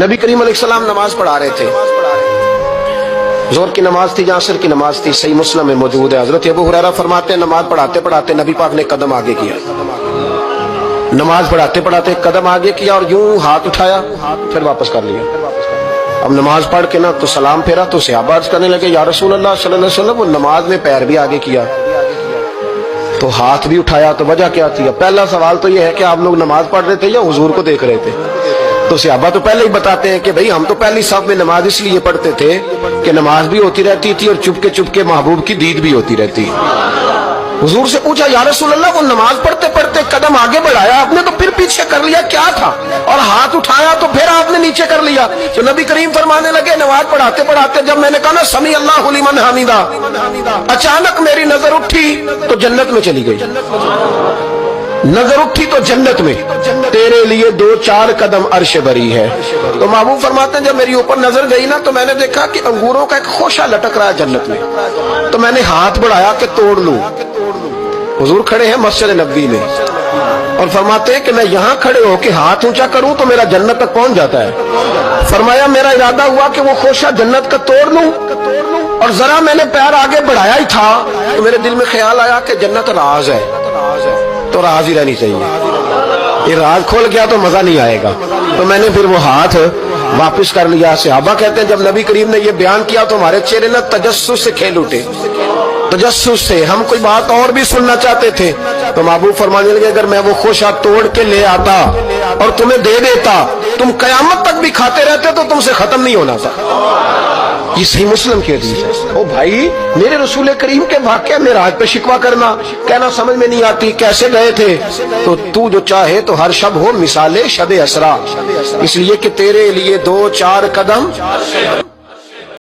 नबी करीम अलैहिस्सलाम नमाज पढ़ा रहे थे, जोहर की नमाज थी या असर की नमाज थी, सही मुस्लिम में मौजूद है। हजरत अबू हुरैरा फरमाते हैं नमाज पढ़ाते पढ़ाते नबी पाक ने कदम आगे किया, नमाज पढ़ाते पढ़ाते कदम आगे किया और यूं हाथ उठाया फिर वापस कर लिया। अब नमाज पढ़ के ना तो सलाम फेरा तो सहाबा अर्ज करने लगे या रसूल अल्लाह सल्लल्लाहु अलैहि वसल्लम, वो नमाज में पैर भी आगे किया तो हाथ भी उठाया, तो वजह क्या थी? पहला सवाल तो ये है कि आप लोग नमाज पढ़ रहे थे या हुजूर को देख रहे थे? तो सहाबा तो पहले ही बताते हैं कि भाई हम तो पहली साफ में नमाज इसलिए पढ़ते थे कि नमाज भी होती रहती थी और चुपके चुपके महबूब की दीद भी होती रहती। हुजूर से पूछा या रसूल अल्लाह, वो नमाज पढ़ते पढ़ते कदम आगे बढ़ाया आपने तो फिर पीछे कर लिया, क्या था? और हाथ उठाया तो फिर आपने नीचे कर लिया। तो नबी करीम फरमाने लगे नमाज पढ़ाते पढ़ाते जब मैंने कहा ना समी अल्लाहु लिमन हमीदा, अचानक मेरी नजर उठी तो जन्नत में चली गई। नजर उठी तो जन्नत में, तेरे लिए 2-4 कदम अर्श बरी है। तो महबूब फरमाते हैं जब मेरी ऊपर नजर गई ना तो मैंने देखा कि अंगूरों का एक खोशा लटक रहा है जन्नत में, तो मैंने हाथ बढ़ाया कि तोड़ लूं। हुजूर खड़े हैं मस्जिद नबवी में और फरमाते हैं कि मैं यहाँ खड़े होके हाथ ऊंचा करूं तो मेरा जन्नत तक पहुंच जाता है। फरमाया मेरा इरादा हुआ कि वो खोशा जन्नत का तोड़ लूं और जरा मैंने पैर आगे बढ़ाया ही था तो मेरे दिल में ख्याल आया कि जन्नत राज है तो राज ही रहनी चाहिए, ये राज खोल गया तो मजा नहीं आएगा। तो मैंने फिर वो हाथ वापस कर लिया। सहाबा कहते हैं जब नबी करीम ने ये बयान किया तो हमारे चेहरे न तजस्सुस से खेल उठे, तजस्सुस से हम कोई बात और भी सुनना चाहते थे। तो महबूब फरमाने लगे अगर मैं वो खोशा तोड़ के ले आता और तुम्हें दे देता तुम कयामत तक भी खाते रहते तो तुमसे खत्म नहीं होना था। ये सही मुस्लिम की हदीस है। ओ भाई, मेरे रसूल करीम के वाक़या में राज पे शिकवा करना, कहना समझ में नहीं आती कैसे गए थे। तो तू जो चाहे तो हर शब हो मिसाले शब असरा, इसलिए कि तेरे लिए 2-4 कदम